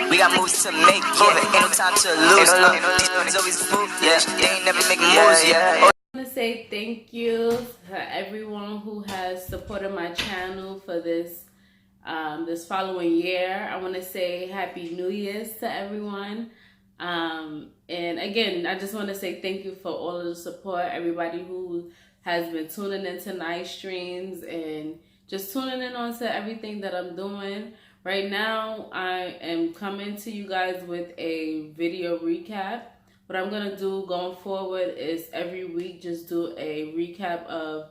We got moves to make, ain't no time to lose. These always foolish, they ain't never making moves, I want to say thank you to everyone who has supported my channel for this this following year. I want to say Happy New Year's to everyone. And again, I just want to say thank you for all of the support, everybody who has been tuning into night streams and just tuning in on to everything that I'm doing. Right now, I am coming to you guys with a video recap. What I'm going to do going forward is every week just do a recap of,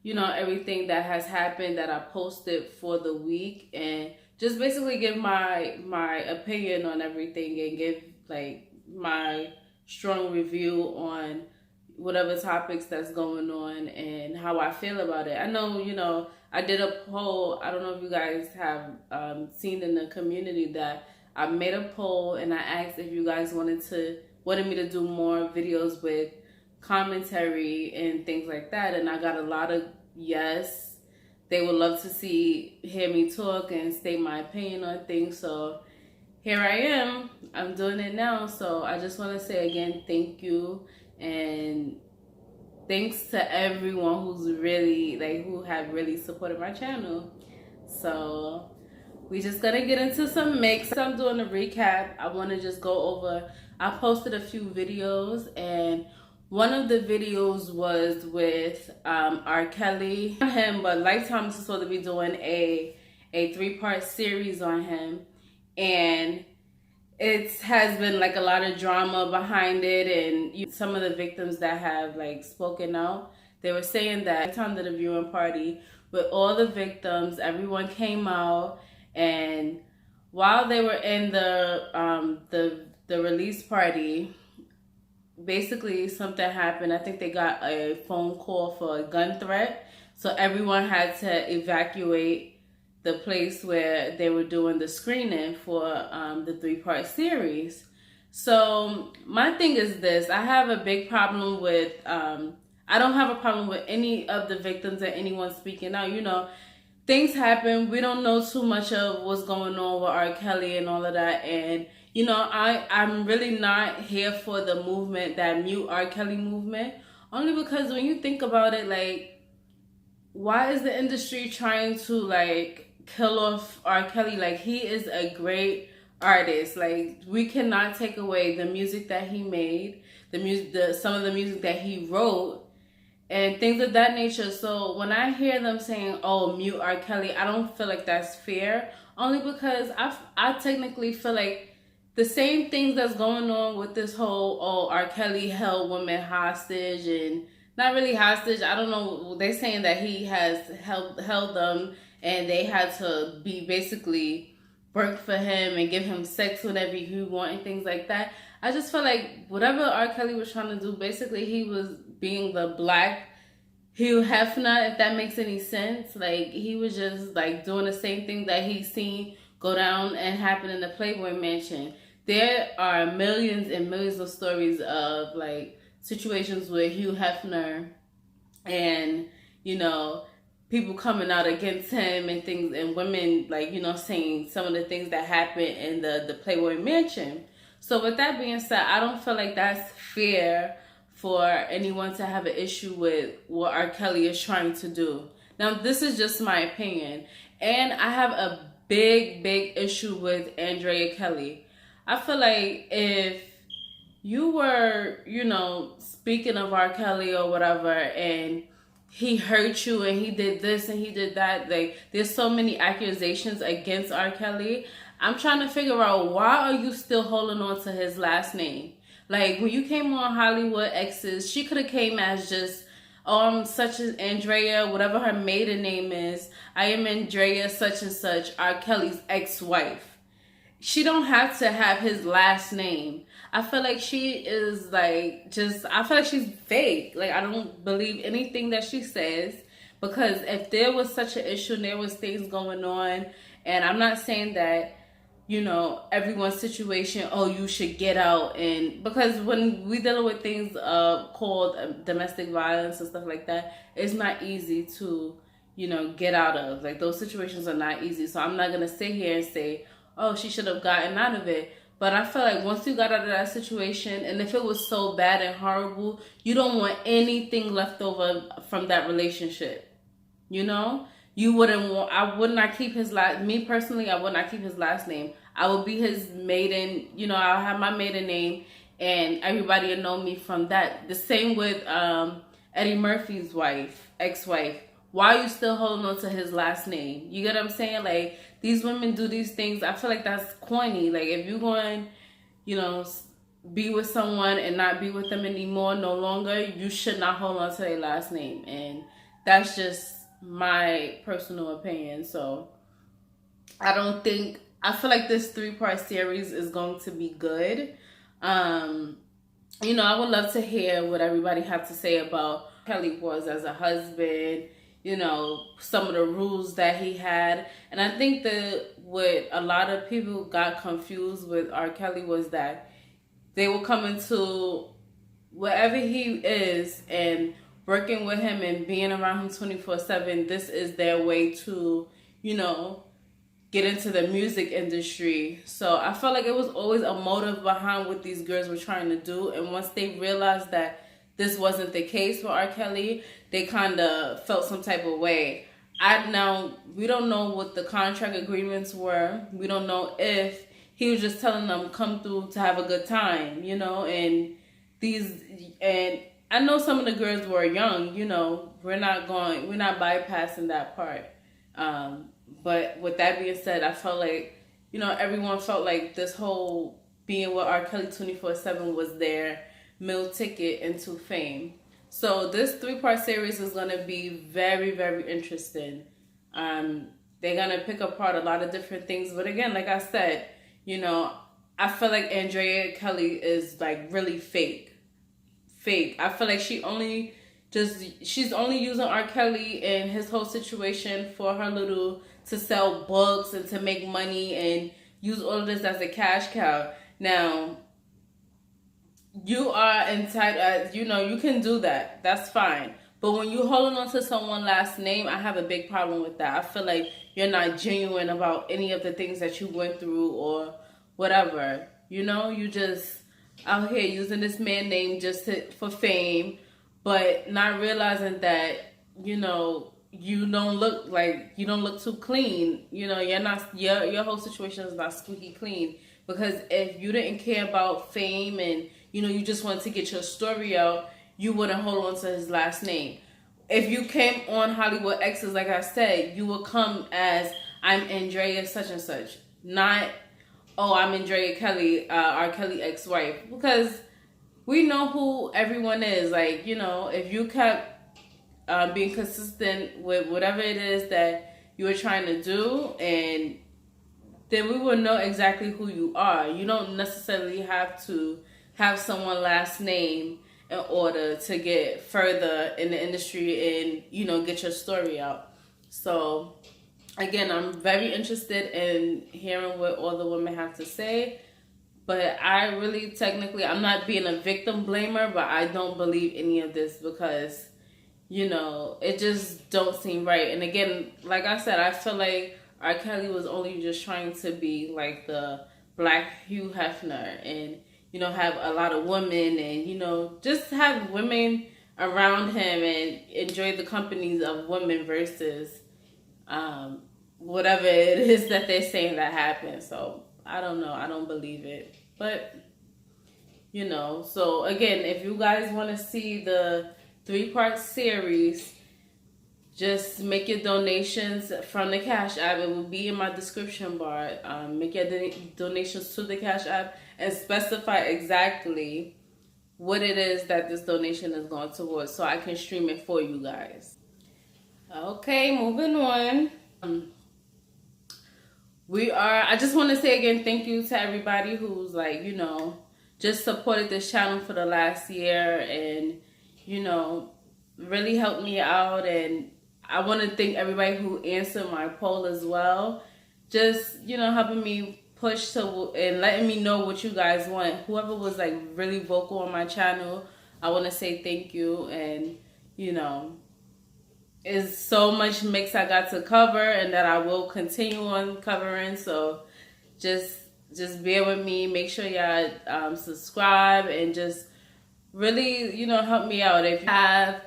you know, everything that has happened that I posted for the week, and just basically give my opinion on everything and give like my strong review on whatever topics that's going on and how I feel about it. I know, you know, I did a poll. I don't know if you guys have seen in the community that I made a poll and I asked if you guys wanted me to do more videos with commentary and things like that, and I got a lot of yes. They would love to hear me talk and state my opinion on things. So here I am. I'm doing it now. So I just want to say again, thank you, and thanks to everyone who's really who have really supported my channel. So we just gonna get into some mix. I'm doing a recap. I want to just go over. I posted a few videos, and one of the videos was with R. Kelly on him, but Lifetime is supposed to be doing a 3-part series on him, and it has been like a lot of drama behind it, and some of the victims that have like spoken out, they were saying that time did a viewing party with all the victims, everyone came out, and while they were in the release party, basically something happened. I think they got a phone call for a gun threat, so everyone had to evacuate the place where they were doing the screening for the 3-part series. So my thing is this: I have a big problem with I don't have a problem with any of the victims or anyone speaking out. You know, things happen. We don't know too much of what's going on with R. Kelly and all of that, and you know, I'm really not here for the movement, that Mute R. Kelly movement, only because when you think about it, like, why is the industry trying to like kill off R. Kelly? Like, he is a great artist. Like, we cannot take away the music that he made, some of the music that he wrote, and things of that nature. So when I hear them saying, "Oh, mute R. Kelly," I don't feel like that's fair, only because I technically feel like the same things that's going on with this whole, oh, R. Kelly held women hostage, and not really hostage. I don't know. They're saying that he has held them, and they had to be basically work for him and give him sex whenever he want and things like that. I just feel like whatever R. Kelly was trying to do, basically he was being the black Hugh Hefner, if that makes any sense. Like, he was just like doing the same thing that he's seen go down and happen in the Playboy Mansion. There are millions and millions of stories of like situations with Hugh Hefner and, you know, people coming out against him and things, and women, like, you know, saying some of the things that happened in the Playboy Mansion. So with that being said, I don't feel like that's fair for anyone to have an issue with what R. Kelly is trying to do. Now, this is just my opinion, and I have a big issue with Andrea Kelly. I feel like if you were, you know, speaking of R. Kelly or whatever, and he hurt you and he did this and he did that, like, there's so many accusations against R. Kelly. I'm trying to figure out, why are you still holding on to his last name? Like, when you came on Hollywood Exes, she could have came as just, oh, I'm such as Andrea, whatever her maiden name is. I am Andrea such and such, R. Kelly's ex-wife. She don't have to have his last name. I feel like she is like, I feel like she's fake. Like, I don't believe anything that she says, because if there was such an issue and there was things going on, and I'm not saying that, you know, everyone's situation, oh, you should get out, and because when we dealing with things called domestic violence and stuff like that, it's not easy to, you know, get out of. Like, those situations are not easy. So I'm not gonna sit here and say, oh, she should have gotten out of it. But I feel like once you got out of that situation, and if it was so bad and horrible, you don't want anything left over from that relationship. You know? You wouldn't want, I would not keep his last, me personally, I would not keep his last name. I would be his maiden, you know, I'll have my maiden name and everybody will know me from that. The same with Eddie Murphy's wife, ex-wife. Why are you still holding on to his last name? You get what I'm saying? Like, these women do these things. I feel like that's corny. Like, if you're going, you know, be with someone and not be with them anymore, no longer, you should not hold on to their last name. And that's just my personal opinion. So I feel like this 3-part series is going to be good. You know, I would love to hear what everybody have to say about Kelly was as a husband, you know, some of the rules that he had. And I think that what a lot of people got confused with R. Kelly was that they will come into wherever he is and working with him and being around him 24/7, this is their way to, you know, get into the music industry. So I felt like it was always a motive behind what these girls were trying to do. And once they realized that this wasn't the case for R. Kelly, they kind of felt some type of way. We don't know what the contract agreements were. We don't know if he was just telling them come through to have a good time, you know, and I know some of the girls were young, you know, we're not bypassing that part. But with that being said, I felt like, you know, everyone felt like this whole being with R. Kelly 24/7 was their meal ticket into fame. So this 3-part series is going to be very, very interesting. They're going to pick apart a lot of different things. But again, like I said, you know, I feel like Andrea Kelly is like really fake. I feel like she's only using R. Kelly and his whole situation for her to sell books and to make money and use all of this as a cash cow. Now, you are entitled, you know, you can do that. That's fine. But when you're holding on to someone's last name, I have a big problem with that. I feel like you're not genuine about any of the things that you went through or whatever. You know, you just out here using this man name for fame, but not realizing that, you know, you don't look too clean. You know, your whole situation is not squeaky clean. Because if you didn't care about fame and, you know, you just wanted to get your story out, you wouldn't hold on to his last name. If you came on Hollywood Exes, like I said, you would come as, I'm Andrea such and such. Not, oh, I'm Andrea Kelly, R. Kelly ex-wife. Because we know who everyone is. Like, you know, if you kept being consistent with whatever it is that you were trying to do, and then we will know exactly who you are. You don't necessarily have to have someone's last name in order to get further in the industry and, you know, get your story out. So, again, I'm very interested in hearing what all the women have to say. But I really, I'm not being a victim blamer, but I don't believe any of this because, you know, it just don't seem right. And again, like I said, I feel like R. Kelly was only just trying to be like the Black Hugh Hefner and, you know, have a lot of women and, you know, just have women around him and enjoy the companies of women versus whatever it is that they're saying that happened. So, I don't know. I don't believe it. But, you know, so again, if you guys want to see the 3-part series, just make your donations from the Cash App. It will be in my description bar. Make your donations to the Cash App and specify exactly what it is that this donation is going towards so I can stream it for you guys. Okay, moving on. I just want to say again, thank you to everybody who's like, you know, just supported this channel for the last year and, you know, really helped me out. And I want to thank everybody who answered my poll as well. Just, you know, helping me push and letting me know what you guys want. Whoever was like really vocal on my channel, I want to say thank you. And, you know, it's so much mix I got to cover and that I will continue on covering. So just bear with me. Make sure y'all subscribe and just really, help me out. If you have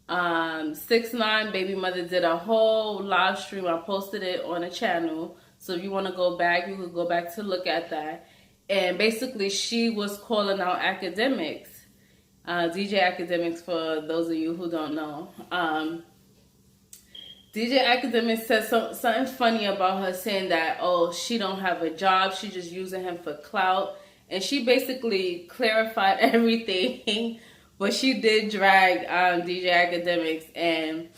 6ix9ine baby mother did a whole live stream. I posted it on a channel. So if you want to go back, you could go back to look at that. And basically she was calling out academics. DJ Academics, for those of you who don't know. DJ Academics said something funny about her, saying that, oh, she don't have a job, she just using him for clout. And she basically clarified everything, but she did drag DJ Academics. And,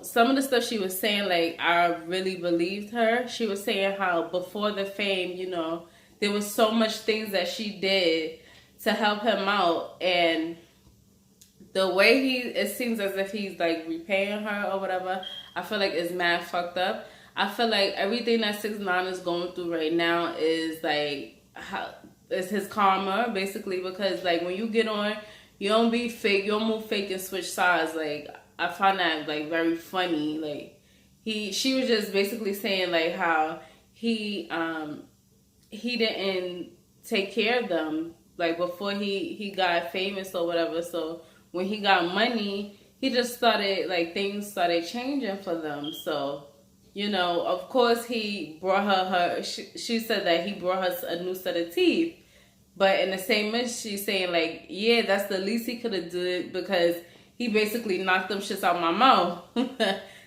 some of the stuff she was saying, like, I really believed her. She was saying how before the fame, there was so much things that she did to help him out, and the way it seems as if he's like repaying her or whatever, I feel like it's mad fucked up. I feel like everything that 6ix9ine is going through right now is like it's his karma, basically, because like when you get on, you don't be fake, you don't move fake and switch sides. Like, I find that like very funny. Like, she was just basically saying like how he didn't take care of them, like, before he got famous or whatever. So when he got money, he just started, like, things started changing for them. So, of course he brought her she said that he brought her a new set of teeth. But in the same minute, she's saying, like, yeah, that's the least he could have done, because he basically knocked them shits out my mouth.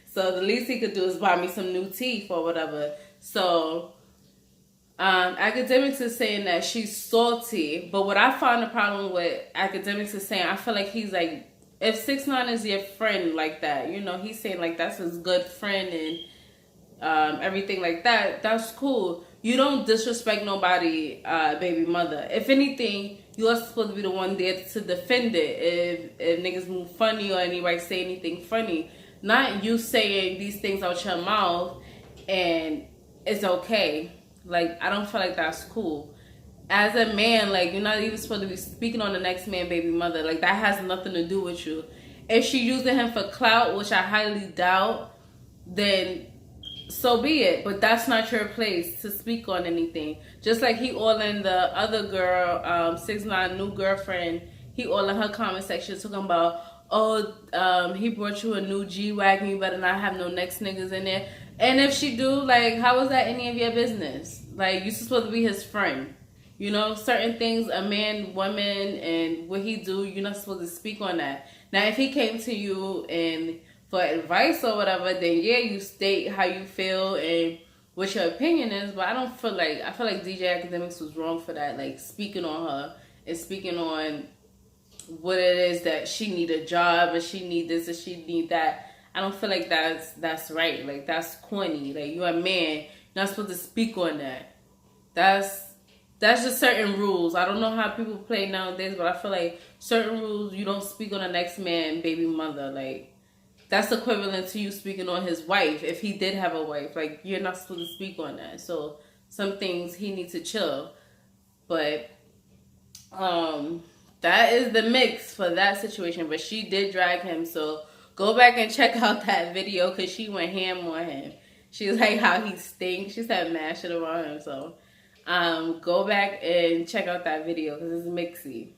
So the least he could do is buy me some new teeth or whatever. So Academics is saying that she's salty, but what I find the problem with Academics is saying, I feel like he's like, if 6ix9ine is your friend like that, he's saying like that's his good friend and everything like that, that's cool. You don't disrespect nobody, baby mother. If anything, you're supposed to be the one there to defend it if niggas move funny or anybody say anything funny. Not you saying these things out your mouth and it's okay. Like, I don't feel like that's cool. As a man, like, you're not even supposed to be speaking on the next man, baby mother. Like, that has nothing to do with you. If she using him for clout, which I highly doubt, then so be it. But that's not your place to speak on anything. Just like he all in the other girl, 6ix9ine new girlfriend, he all in her comment section talking about, oh, he brought you a new G-Wagon, you better not have no next niggas in there. And if she do, like, how is that any of your business? Like, you're supposed to be his friend. Certain things, a man, woman, and what he do, you're not supposed to speak on that. Now, if he came to you and for advice or whatever, then yeah, you state how you feel and what your opinion is. But I feel like DJ Academics was wrong for that, like, speaking on her and speaking on what it is that she need a job, or she need this, or she need that. I don't feel like that's right. Like, that's corny. Like, you're a man, you're not supposed to speak on that. That's just certain rules. I don't know how people play nowadays, but I feel like certain rules, you don't speak on the next man, baby mother. Like, that's equivalent to you speaking on his wife, if he did have a wife. Like, you're not supposed to speak on that. So some things he needs to chill. But that is the mix for that situation. But she did drag him, so go back and check out that video, because she went ham on him. She was like, how he stinks. She said mad shit about him. So go back and check out that video, because it's mixy.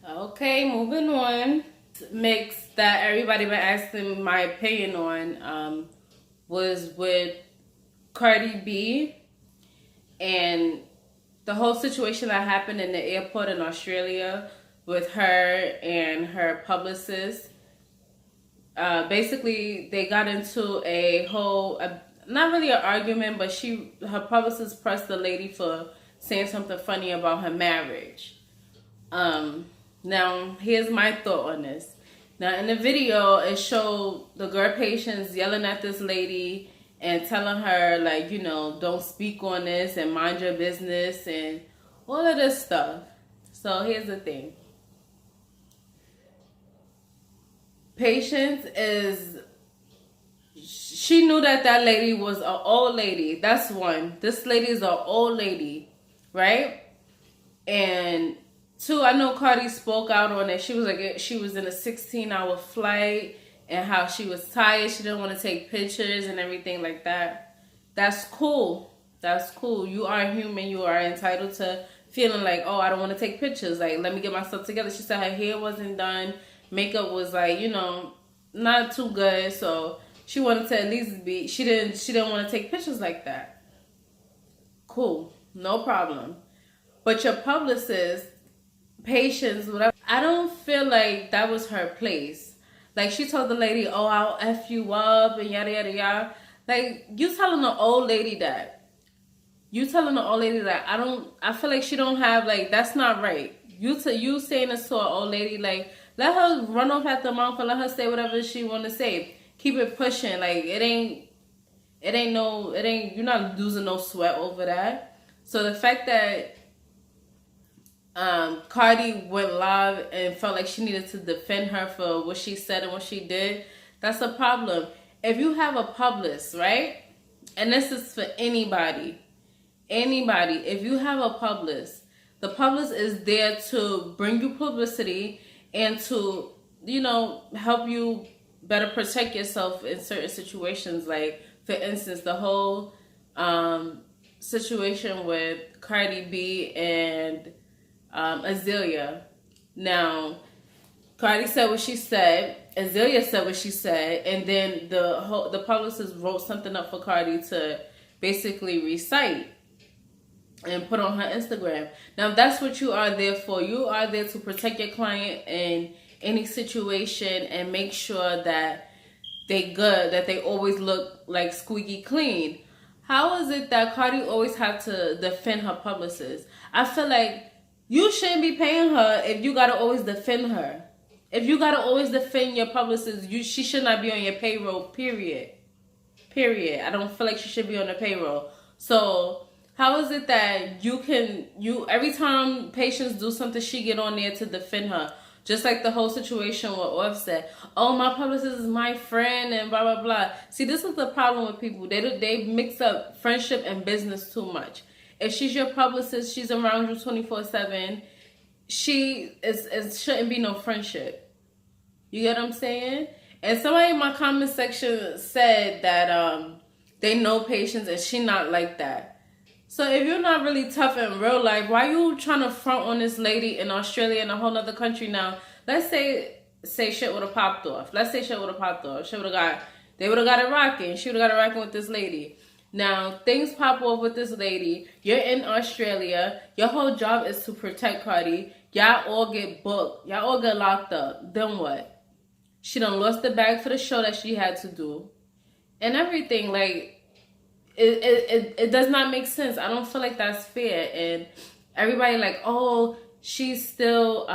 Okay, moving on. Mix that everybody been asking my opinion on was with Cardi B and the whole situation that happened in the airport in Australia with her and her publicist. Basically, they got into a whole, not really an argument, but her publicist pressed the lady for saying something funny about her marriage. Now, here's my thought on this. Now, in the video, it showed the girl patients yelling at this lady and telling her, like, don't speak on this and mind your business and all of this stuff. So, here's the thing. Patience she knew that lady was an old lady. That's one. This lady is an old lady, right? And two, I know Cardi spoke out on it. She was like, she was in a 16-hour flight and how she was tired. She didn't want to take pictures and everything like that. That's cool. That's cool. You are human. You are entitled to feeling like, oh, I don't want to take pictures. Like, let me get myself together. She said her hair wasn't done. Makeup was like, not too good. So she wanted to at least be, she didn't want to take pictures like that. Cool. No problem. But your publicist, Patience, whatever, I don't feel like that was her place. Like, she told the lady, oh, I'll F you up and yada, yada, yada. Like, you telling the old lady that. I feel like she don't have, like, that's not right. You saying this to an old lady, like, let her run off at the mouth and let her say whatever she want to say. Keep it pushing. Like, you're not losing no sweat over that. So the fact that Cardi went live and felt like she needed to defend her for what she said and what she did, that's a problem. If you have a publicist, right? And this is for anybody, if you have a publicist, the publicist is there to bring you publicity and to, help you better protect yourself in certain situations. Like, for instance, the whole situation with Cardi B and Azealia. Now, Cardi said what she said, Azealia said what she said, and then the publicist wrote something up for Cardi to basically recite and put on her Instagram. Now, that's what you are there for. You are there to protect your client in any situation and make sure that they good, that they always look like squeaky clean. How is it that Cardi always have to defend her publicist? I feel like you shouldn't be paying her if you gotta always defend her. If you gotta always defend your publicist, she should not be on your payroll, period. I don't feel like she should be on the payroll. So how is it that every time Patience do something, she get on there to defend her? Just like the whole situation with Offset. Oh, my publicist is my friend and blah, blah, blah. See, this is the problem with people. They mix up friendship and business too much. If she's your publicist, she's around you 24/7, it shouldn't be no friendship. You get what I'm saying? And somebody in my comment section said that they know Patience and she not like that. So if you're not really tough in real life, why you trying to front on this lady in Australia and a whole other country now? Let's say shit would have popped off. They would have got it rocking. She would have got it rocking with this lady. Now, things pop off with this lady. You're in Australia. Your whole job is to protect Cardi. Y'all all get booked. Y'all all get locked up. Then what? She done lost the bag for the show that she had to do. And everything, like, it does not make sense. I don't feel like that's fair. And everybody like, oh, she's still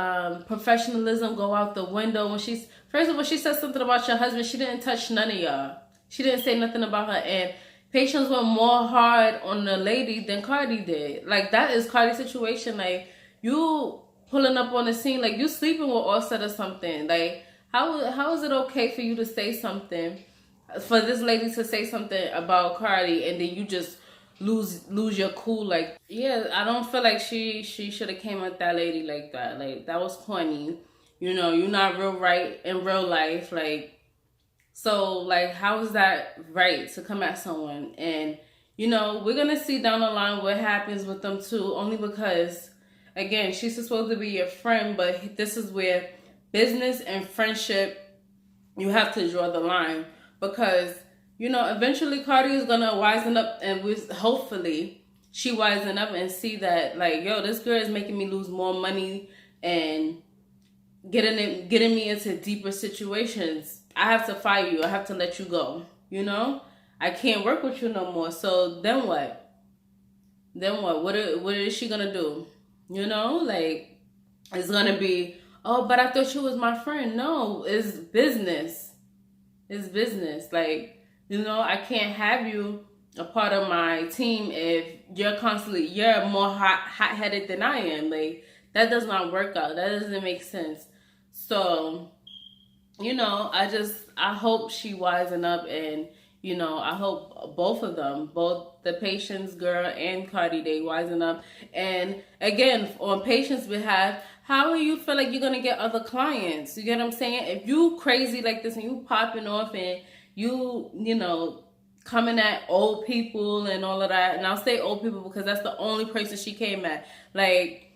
professionalism go out the window. First of all, she said something about your husband. She didn't touch none of y'all. She didn't say nothing about her. And Patience went more hard on the lady than Cardi did. Like, that is Cardi's situation. Like, you pulling up on the scene, like, you sleeping with Offset or something. Like, how is it okay for you to say something, for this lady to say something about Cardi, and then you just lose your cool? Like, yeah, I don't feel like she should have came at that lady like that. Like, that was corny. You're not real right in real life. Like, so, like, how is that right to come at someone? And, we're going to see down the line what happens with them too, only because, again, she's supposed to be your friend, but this is where business and friendship, you have to draw the line. Because, eventually Cardi is going to wisen up, and hopefully she wisen up and see that, like, yo, this girl is making me lose more money and getting me into deeper situations. I have to fire you. I have to let you go. I can't work with you no more. So then what? What is she going to do? Like, it's going to be, oh, but I thought you was my friend. No, it's business. It's business. Like, I can't have you a part of my team if you're more hot-headed than I am. Like, that does not work out. That doesn't make sense. So, I hope she wisen up, and, I hope both of them, both the Patience girl and Cardi, they wisen up. And again, on Patience's behalf, how do you feel like you're going to get other clients? You get what I'm saying? If you crazy like this and you popping off and you coming at old people and all of that. And I'll say old people because that's the only person she came at. Like,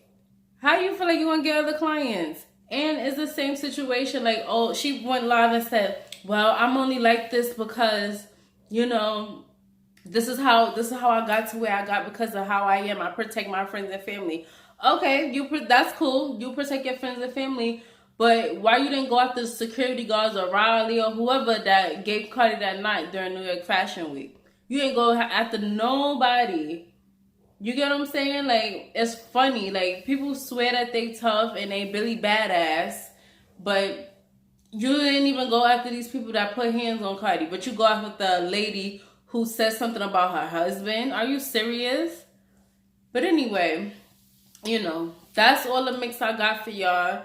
how you feel like you want to get other clients? And it's the same situation. Like, oh, she went live and said, well, I'm only like this because, you know, this is how I got to where I got because of how I am. I protect my friends and family. Okay, that's cool. You protect your friends and family. But why you didn't go after the security guards or Riley or whoever that gave Cardi that night during New York Fashion Week? You didn't go after nobody. You get what I'm saying? Like, it's funny. Like, people swear that they tough and they really badass, but you didn't even go after these people that put hands on Cardi, but you go after the lady who said something about her husband. Are you serious? But anyway, you know, that's all the mix I got for y'all.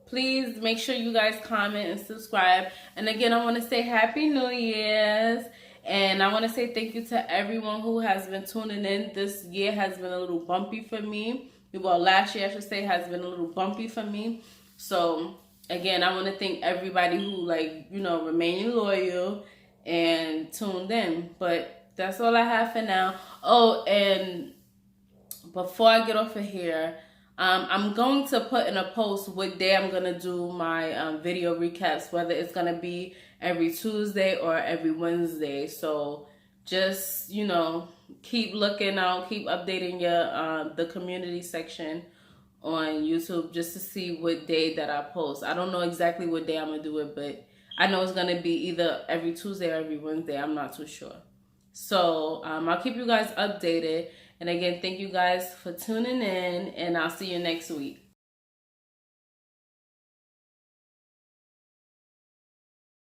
Please make sure you guys comment and subscribe. And again, I want to say Happy New Year's. And I want to say thank you to everyone who has been tuning in. This year has been a little bumpy for me. Well, last year, I should say, has been a little bumpy for me. So, again, I want to thank everybody who, like, you know, remained loyal and tuned in. But that's all I have for now. Oh, and before I get off of here, I'm going to put in a post what day I'm going to do my video recaps, whether it's going to be every Tuesday or every Wednesday. So just, you know, keep looking out, keep updating your the community section on YouTube just to see what day that I post. I don't know exactly what day I'm going to do it, but I know it's going to be either every Tuesday or every Wednesday. I'm not too sure. So I'll keep you guys updated. And again, thank you guys for tuning in, and I'll see you next week.